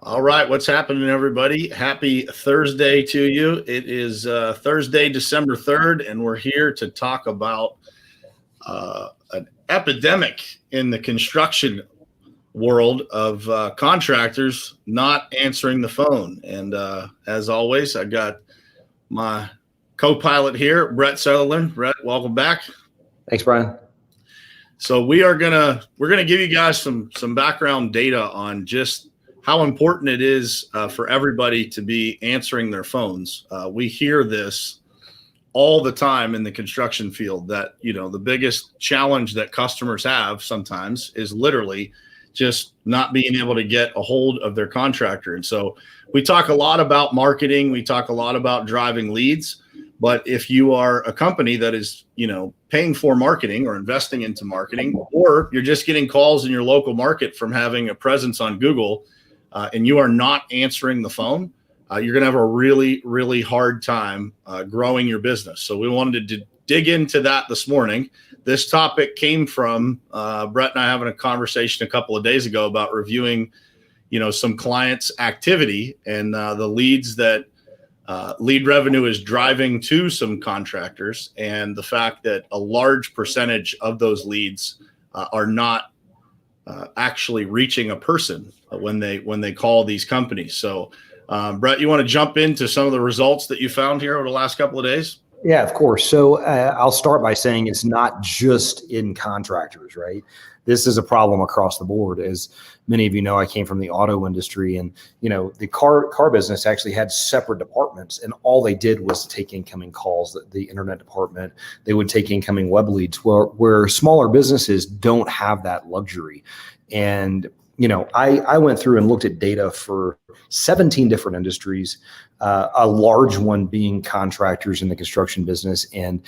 All right, what's happening, everybody? Happy Thursday to you. It is Thursday, December 3rd, and we're here to talk about an epidemic in the construction world of contractors not answering the phone. And as always, I got my co-pilot here, Brett Sutherland. Brett, welcome back. Thanks, Brian. So we're gonna give you guys some background data on just how important it is for everybody to be answering their phones. We hear this all the time in the construction field that, the biggest challenge that customers have sometimes is literally just not being able to get a hold of their contractor. And so we talk a lot about marketing. We talk a lot about driving leads. But if you are a company that is, paying for marketing or investing into marketing, or you're just getting calls in your local market from having a presence on Google, and you are not answering the phone, you're going to have a really, really hard time growing your business. So we wanted to dig into that this morning. This topic came from Brett and I having a conversation a couple of days ago about reviewing, some clients' activity and the leads that lead revenue is driving to some contractors, and the fact that a large percentage of those leads are not actually reaching a person when they call these companies. So, Brett, you want to jump into some of the results that you found here over the last couple of days? Yeah, of course. So I'll start by saying it's not just in contractors, right? This is a problem across the board. As many of you know, I came from the auto industry, and the car business actually had separate departments, and all they did was take incoming calls. The internet department, they would take incoming web leads, where smaller businesses don't have that luxury. And I went through and looked at data for 17 different industries, a large one being contractors in the construction business. And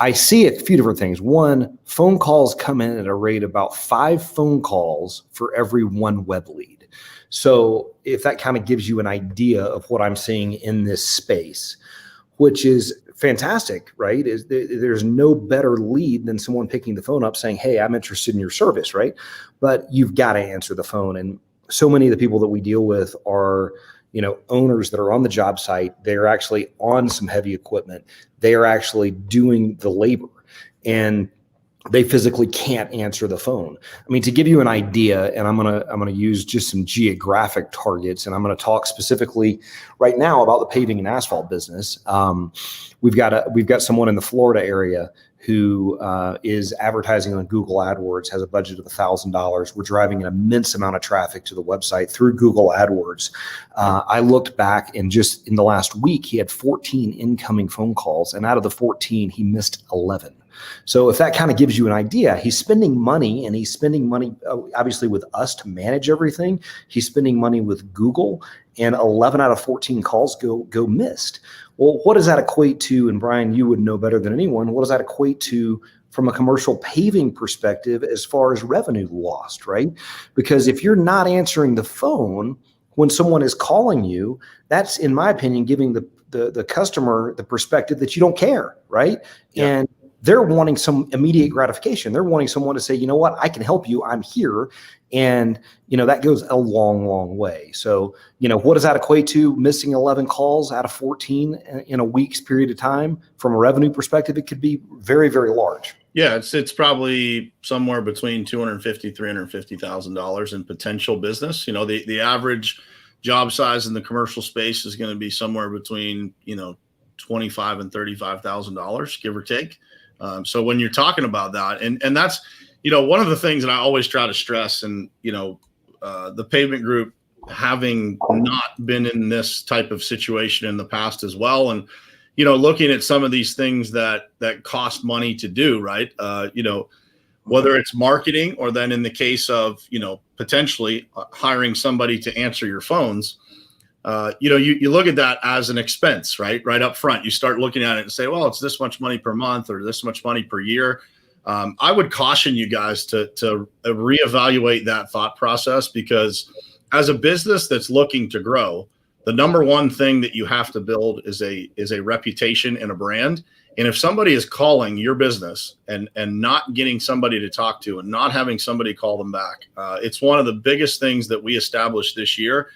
I see a few different things. One, phone calls come in at a rate about 5 phone calls for every 1 web lead. So if that kind of gives you an idea of what I'm seeing in this space, which is fantastic, right? There's no better lead than someone picking the phone up saying, "Hey, I'm interested in your service," right? But you've got to answer the phone. And so many of the people that we deal with are, owners that are on the job site. They're actually on some heavy equipment. They are actually doing the labor, and they physically can't answer the phone. I mean, to give you an idea, and I'm gonna use just some geographic targets, and I'm gonna talk specifically right now about the paving and asphalt business. We've got someone in the Florida area who is advertising on Google AdWords, has a budget of $1,000. We're driving an immense amount of traffic to the website through Google AdWords. I looked back, and just in the last week, he had 14 incoming phone calls, and out of the 14, he missed 11. So if that kind of gives you an idea, he's spending money, and he's spending money obviously with us to manage everything. He's spending money with Google, and 11 out of 14 calls go missed. Well, what does that equate to? And Brian, you would know better than anyone. What does that equate to from a commercial paving perspective as far as revenue lost, right? Because if you're not answering the phone when someone is calling you, that's, in my opinion, giving the customer the perspective that you don't care, right? Yeah. And they're wanting some immediate gratification. They're wanting someone to say, "You know what, I can help you. I'm here." And, that goes a long, long way. So, what does that equate to? Missing 11 calls out of 14 in a week's period of time. From a revenue perspective, it could be very, very large. Yeah, it's probably somewhere between $250,000, $350,000 in potential business. The average job size in the commercial space is going to be somewhere between, $25,000 and $35,000, give or take. So when you're talking about that, and that's, one of the things that I always try to stress, and, the pavement group having not been in this type of situation in the past as well. And, looking at some of these things that cost money to do, right. Whether it's marketing, or then in the case of, potentially hiring somebody to answer your phones, you look at that as an expense, right up front. You start looking at it and say, well, it's this much money per month or this much money per year. I would caution you guys to reevaluate that thought process, because as a business that's looking to grow, the number one thing that you have to build is a reputation and a brand. And if somebody is calling your business and not getting somebody to talk to and not having somebody call them back, it's one of the biggest things that we established this year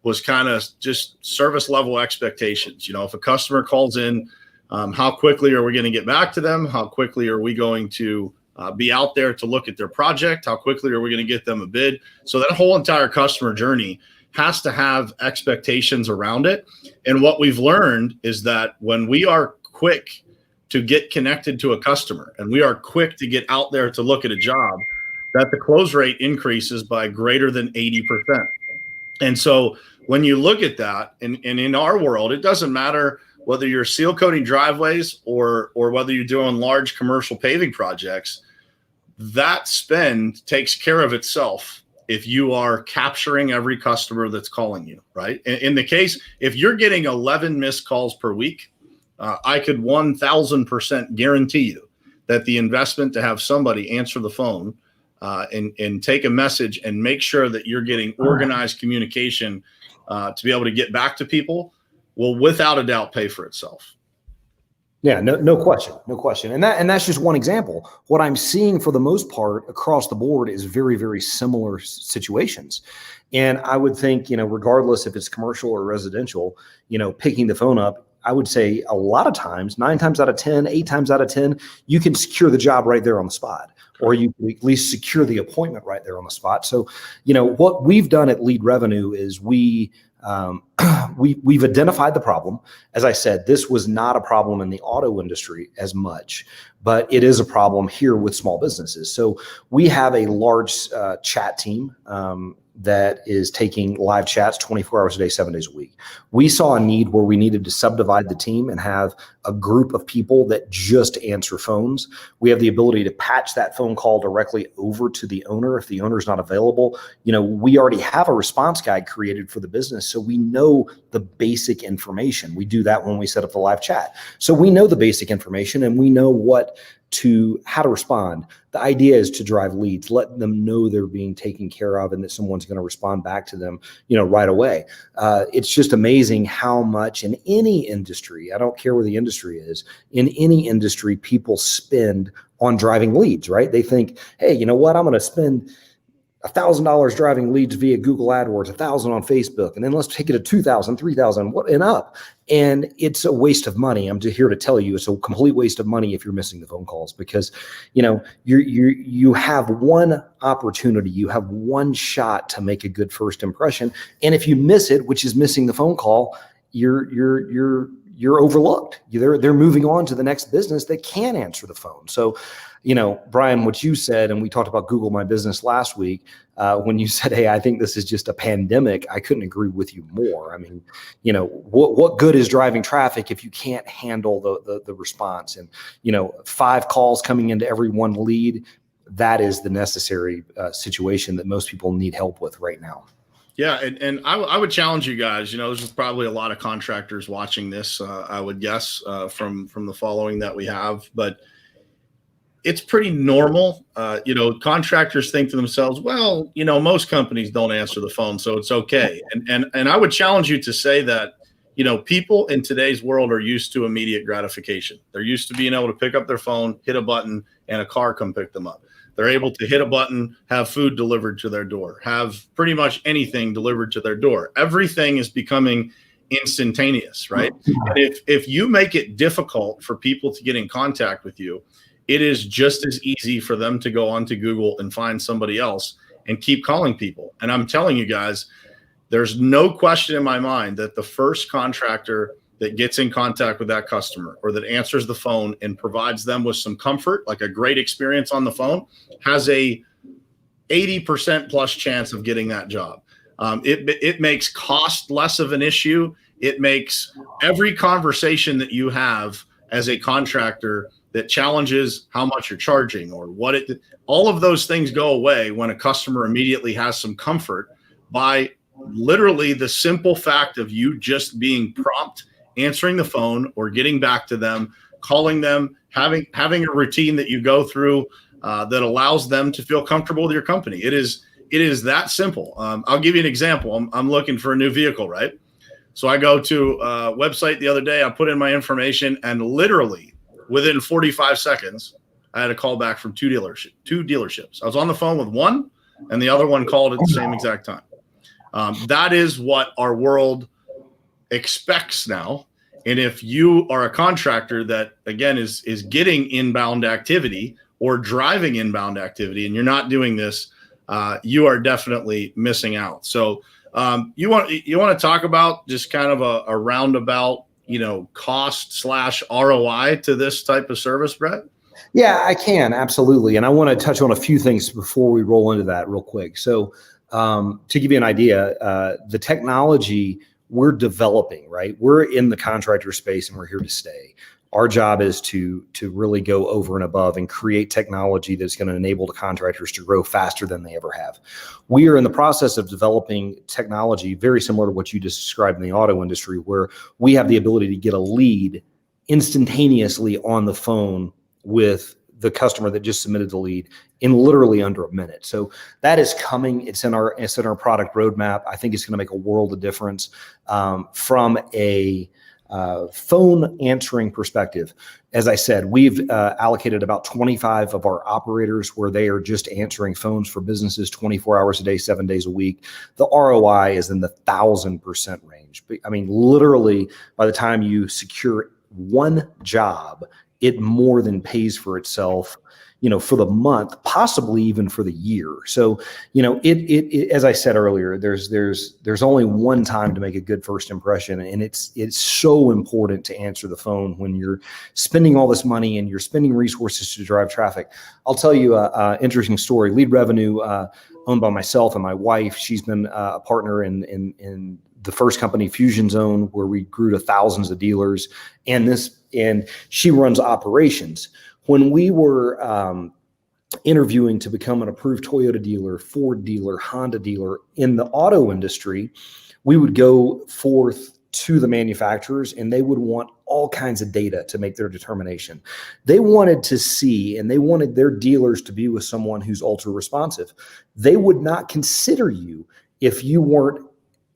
was kind of just service level expectations. You know, if a customer calls in, how quickly are we going to get back to them? How quickly are we going to be out there to look at their project? How quickly are we going to get them a bid? So that whole entire customer journey has to have expectations around it. And what we've learned is that when we are quick to get connected to a customer and we are quick to get out there to look at a job, that the close rate increases by greater than 80%. And so when you look at that, and in our world, it doesn't matter whether you're seal coating driveways or whether you're doing large commercial paving projects, that spend takes care of itself if you are capturing every customer that's calling you, right? In the case, if you're getting 11 missed calls per week, I could 1,000% guarantee you that the investment to have somebody answer the phone and take a message and make sure that you're getting organized communication to be able to get back to people will without a doubt pay for itself. Yeah, no question. And that's just one example. What I'm seeing for the most part across the board is very, very similar situations. And I would think, regardless if it's commercial or residential, picking the phone up, I would say a lot of times, 9 times out of 10, 8 times out of 10, you can secure the job right there on the spot, or you can at least secure the appointment right there on the spot. So, what we've done at Lead Revenue is we've identified the problem. As I said, this was not a problem in the auto industry as much, but it is a problem here with small businesses. So we have a large chat team that is taking live chats 24 hours a day, 7 days a week. We saw a need where we needed to subdivide the team and have a group of people that just answer phones. We have the ability to patch that phone call directly over to the owner if the owner's not available. We already have a response guide created for the business, so we know the basic information. We do that when we set up the live chat. So we know the basic information and we know how to respond. The idea is to drive leads, let them know they're being taken care of and that someone's going to respond back to them, right away. It's just amazing how much in any industry, I don't care where the industry is, in any industry, people spend on driving leads, right? They think, hey, you know what? I'm going to spend $1,000 driving leads via Google AdWords, $1,000 on Facebook, and then let's take it to $2,000, $3,000, and up. And it's a waste of money. I'm just here to tell you, it's a complete waste of money if you're missing the phone calls, because you have one opportunity, you have one shot to make a good first impression, and if you miss it, which is missing the phone call, you're overlooked. They're moving on to the next business that can answer the phone. So, Brian, what you said, and we talked about Google My Business last week, when you said, hey, I think this is just a pandemic, I couldn't agree with you more. I mean, what good is driving traffic if you can't handle the response? And, 5 calls coming into every one lead, that is the necessary situation that most people need help with right now. Yeah, and I would challenge you guys. There's probably a lot of contractors watching this, I would guess, from the following that we have. But it's pretty normal. Contractors think to themselves, well, most companies don't answer the phone, so it's okay. And I would challenge you to say that, people in today's world are used to immediate gratification. They're used to being able to pick up their phone, hit a button, and a car come pick them up. They're able to hit a button, have food delivered to their door, have pretty much anything delivered to their door. Everything is becoming instantaneous, right? And if you make it difficult for people to get in contact with you, it is just as easy for them to go onto Google and find somebody else and keep calling people. And I'm telling you guys, there's no question in my mind that the first contractor that gets in contact with that customer or that answers the phone and provides them with some comfort, like a great experience on the phone, has a 80% plus chance of getting that job. It makes cost less of an issue. It makes every conversation that you have as a contractor that challenges how much you're charging or all of those things go away when a customer immediately has some comfort by literally the simple fact of you just being prompt, answering the phone or getting back to them, calling them, having a routine that you go through that allows them to feel comfortable with your company. It is that simple. I'll give you an example. I'm looking for a new vehicle, right? So I go to a website the other day, I put in my information, and literally within 45 seconds, I had a call back from two dealerships. I was on the phone with one, and the other one called at the same exact time. That is what our world expects now. And if you are a contractor that, again, is getting inbound activity or driving inbound activity, and you're not doing this, you are definitely missing out. So you want to talk about just kind of a roundabout, cost / ROI to this type of service, Brett? Yeah, I can, absolutely. And I want to touch on a few things before we roll into that real quick. So to give you an idea, the technology we're developing, right? We're in the contractor space and we're here to stay. Our job is to really go over and above and create technology that's going to enable the contractors to grow faster than they ever have. We are in the process of developing technology very similar to what you just described in the auto industry, where we have the ability to get a lead instantaneously on the phone with the customer that just submitted the lead in literally under a minute. So that is coming. It's in our product roadmap. I think it's going to make a world of difference from a phone answering perspective. As I said, we've allocated about 25 of our operators where they are just answering phones for businesses 24 hours a day, 7 days a week. The ROI is in the 1,000% range. I mean, literally, by the time you secure one job, it more than pays for itself, for the month, possibly even for the year. So, it as I said earlier, there's only one time to make a good first impression, and it's so important to answer the phone when you're spending all this money and you're spending resources to drive traffic. I'll tell you a interesting story. Lead Revenue, owned by myself and my wife. She's been a partner in the first company, Fusion Zone, where we grew to thousands of dealers, and she runs operations. When we were interviewing to become an approved Toyota dealer, Ford dealer, Honda dealer in the auto industry, we would go forth to the manufacturers and they would want all kinds of data to make their determination. They wanted to see, and they wanted their dealers to be with someone who's ultra responsive. They would not consider you if you weren't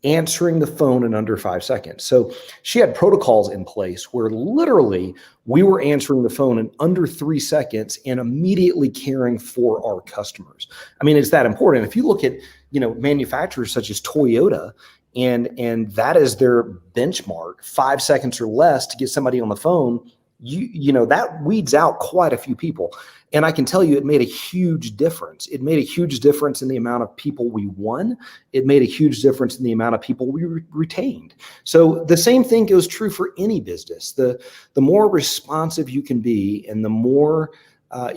answering the phone in under 5 seconds. So she had protocols in place where literally we were answering the phone in under 3 seconds and immediately caring for our customers. I mean, it's that important. If you look at, manufacturers such as Toyota, and that is their benchmark, 5 seconds or less to get somebody on the phone, that weeds out quite a few people. And I can tell you, it made a huge difference. It made a huge difference in the amount of people we won. It made a huge difference in the amount of people we retained. So the same thing goes true for any business. The more responsive you can be, and the more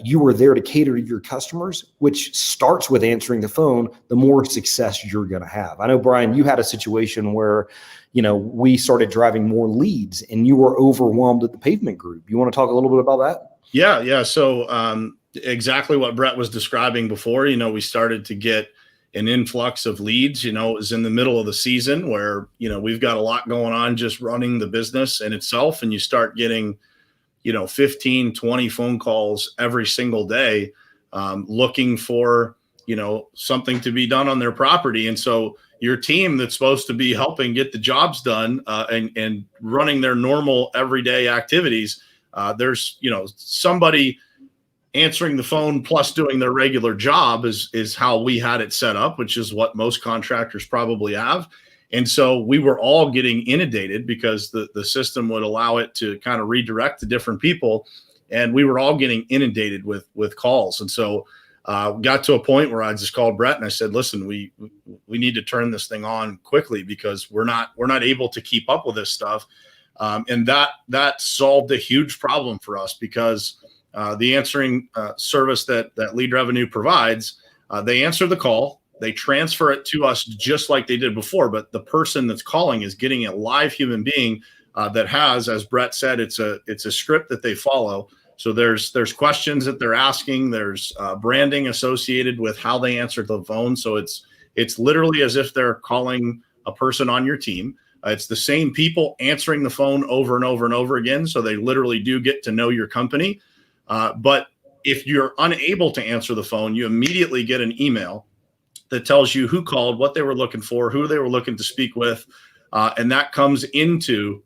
you are there to cater to your customers, which starts with answering the phone, the more success you're going to have. I know, Brian, you had a situation where, we started driving more leads and you were overwhelmed at the pavement group. You want to talk a little bit about that? Yeah. So exactly what Brett was describing before, we started to get an influx of leads. It was in the middle of the season where, we've got a lot going on just running the business in itself. And you start getting, 15, 20 phone calls every single day looking for, something to be done on their property. And so your team that's supposed to be helping get the jobs done and running their normal everyday activities, there's, somebody answering the phone plus doing their regular job is how we had it set up, which is what most contractors probably have. And so we were all getting inundated because the system would allow it to kind of redirect to different people. And we were all getting inundated with calls. And so got to a point where I just called Brett and I said, listen, we need to turn this thing on quickly because we're not able to keep up with this stuff. And that solved a huge problem for us because the answering service that Lead Revenue provides, they answer the call, they transfer it to us just like they did before, but the person that's calling is getting a live human being that has, as Brett said, it's a script that they follow. So there's questions that they're asking. There's branding associated with how they answer the phone. So it's literally as if they're calling a person on your team. It's the same people answering the phone over and over and over again. So they literally do get to know your company. But if you're unable to answer the phone, you immediately get an email that tells you who called, what they were looking for, who they were looking to speak with. And that comes into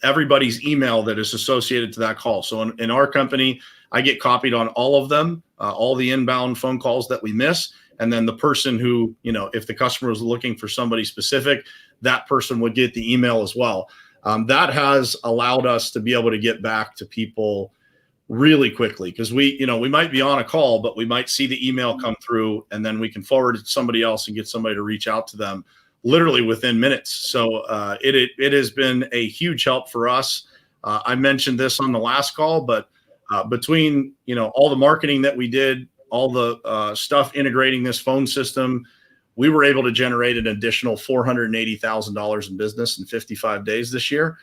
everybody's email that is associated to that call. So in our company, I get copied on all of them, all the inbound phone calls that we miss. And then the person who, if the customer was looking for somebody specific, that person would get the email as well. That has allowed us to be able to get back to people really quickly, because we might be on a call, but we might see the email come through, and then we can forward it to somebody else and get somebody to reach out to them literally within minutes. So it has been a huge help for us. I mentioned this on the last call, but between all the marketing that we did, all the stuff integrating this phone system, we were able to generate an additional $480,000 in business in 55 days this year.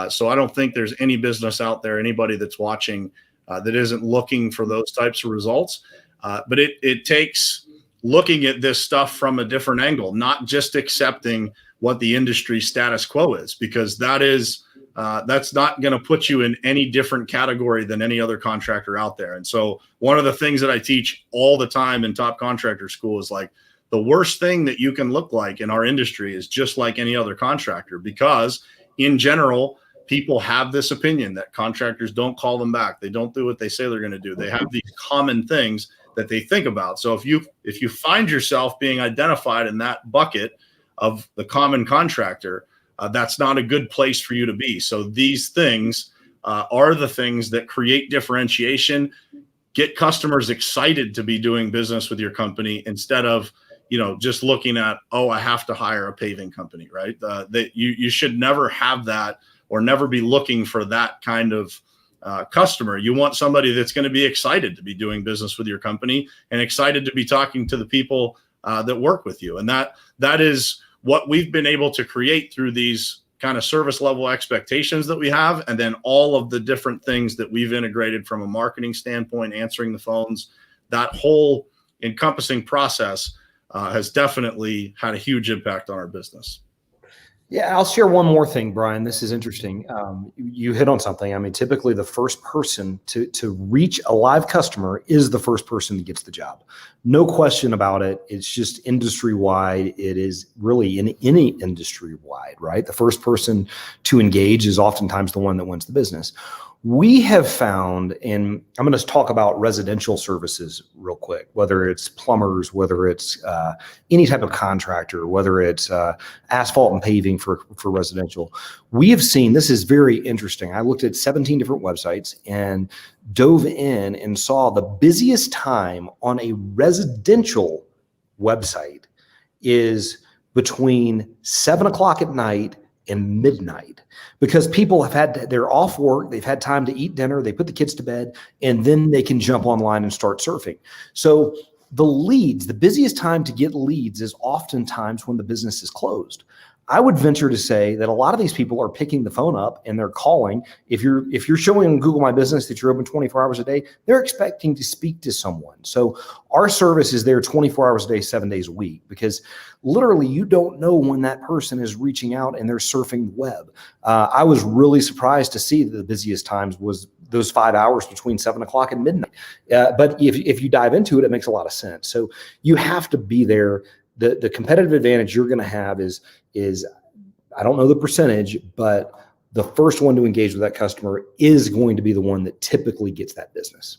So I don't think there's any business out there, anybody that's watching, that isn't looking for those types of results. But it takes looking at this stuff from a different angle, not just accepting what the industry status quo is, because that's not going to put you in any different category than any other contractor out there. And so one of the things that I teach all the time in Top Contractor School is like, the worst thing that you can look like in our industry is just like any other contractor, because in general, people have this opinion that contractors don't call them back. They don't do what they say they're going to do. They have these common things that they think about. So if you find yourself being identified in that bucket of the common contractor, that's not a good place for you to be. So these things are the things that create differentiation, get customers excited to be doing business with your company, instead of just looking at, oh, I have to hire a paving company, right? That you should never have that, or never be looking for that kind of customer. You want somebody that's going to be excited to be doing business with your company and excited to be talking to the people that work with you. And that is what we've been able to create through these kind of service level expectations that we have. And then all of the different things that we've integrated from a marketing standpoint, answering the phones, that whole encompassing process has definitely had a huge impact on our business. Yeah, I'll share one more thing, Brian. This is interesting. You hit on something. I mean, typically the first person to reach a live customer is the first person that gets the job. No question about it. It's just industry-wide. It is really in any industry-wide, right? The first person to engage is oftentimes the one that wins the business. We have found, and I'm going to talk about residential services real quick, whether it's plumbers, whether it's any type of contractor, whether it's asphalt and paving for residential. We have seen, this is very interesting. I looked at 17 different websites and dove in and saw the busiest time on a residential website is between 7 o'clock at night and midnight, because people they're off work, they've had time to eat dinner, they put the kids to bed, and then they can jump online and start surfing. So the busiest time to get leads is oftentimes when the business is closed. I would venture to say that a lot of these people are picking the phone up and they're calling. If you're showing on Google My Business that you're open 24 hours a day, they're expecting to speak to someone. So our service is there 24 hours a day, 7 days a week, because literally you don't know when that person is reaching out and they're surfing the web. I was really surprised to see that the busiest times was those 5 hours between 7 o'clock and midnight. But if you dive into it, it makes a lot of sense. So you have to be there. The competitive advantage you're going to have is I don't know the percentage, but the first one to engage with that customer is going to be the one that typically gets that business.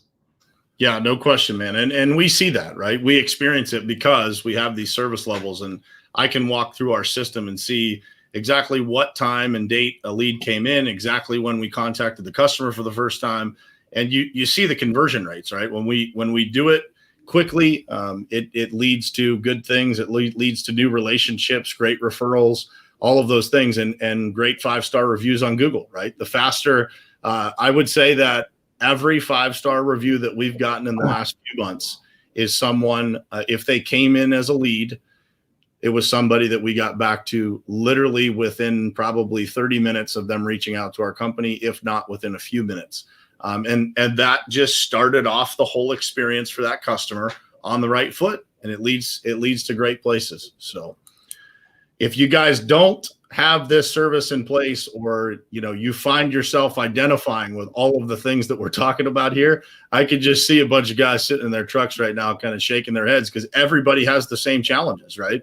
Yeah, no question, man. And we see that, right? We experience it because we have these service levels, and I can walk through our system and see exactly what time and date a lead came in, exactly when we contacted the customer for the first time. And you see the conversion rates, right? When we do it quickly, it leads to good things. It leads to new relationships, great referrals, all of those things, and great 5-star reviews on Google, right? The faster, I would say that every 5-star review that we've gotten in the last few months is someone, if they came in as a lead, it was somebody that we got back to literally within probably 30 minutes of them reaching out to our company, if not within a few minutes. And that just started off the whole experience for that customer on the right foot, and it leads to great places. So if you guys don't have this service in place, or you find yourself identifying with all of the things that we're talking about here, I could just see a bunch of guys sitting in their trucks right now kind of shaking their heads, because everybody has the same challenges, right?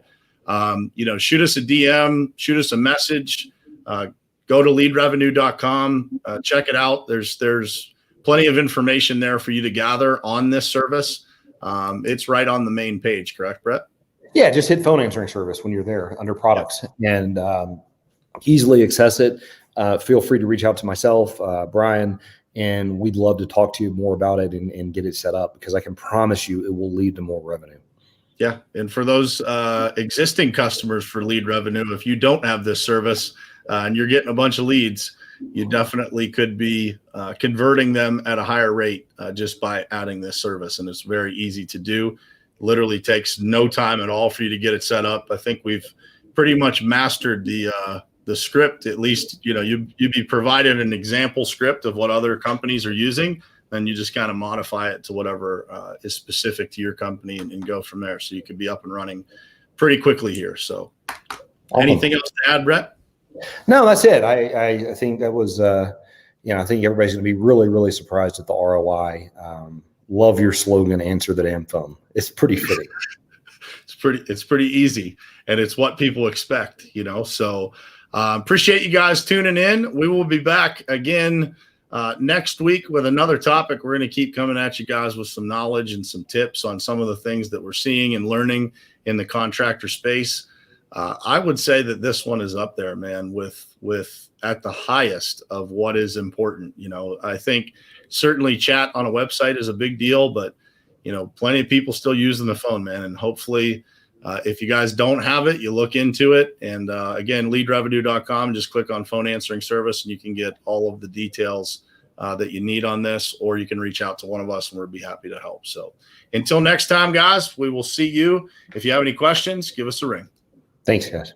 Shoot us a DM, shoot us a message, go to leadrevenue.com, check it out. There's plenty of information there for you to gather on this service. it's right on the main page, correct, Brett? Yeah, just hit phone answering service when you're there under products and easily access it. Feel free to reach out to myself, Brian, and we'd love to talk to you more about it and get it set up, because I can promise you it will lead to more revenue. Yeah. And for those existing customers for lead revenue, if you don't have this service and you're getting a bunch of leads, you definitely could be converting them at a higher rate just by adding this service. And it's very easy to do. Literally takes no time at all for you to get it set up. I think we've pretty much mastered the script. At least, you'd be provided an example script of what other companies are using. Then you just kind of modify it to whatever is specific to your company and go from there. So you could be up and running pretty quickly here. So anything else to add, Brett? No, that's it. I think that was, I think everybody's going to be really, really surprised at the ROI. Love your slogan, answer the damn phone. It's pretty fitting. It's pretty easy, and it's what people expect, so appreciate you guys tuning in. We will be back again next week with another topic. We're going to keep coming at you guys with some knowledge and some tips on some of the things that we're seeing and learning in the contractor space. I would say that this one is up there, man, with at the highest of what is important. I think certainly chat on a website is a big deal, but plenty of people still using the phone, man. And hopefully if you guys don't have it, you look into it. And again, leadrevenue.com, just click on phone answering service and you can get all of the details that you need on this, or you can reach out to one of us and we'll be happy to help. So until next time, guys, we will see you. If you have any questions, give us a ring. Thanks, guys.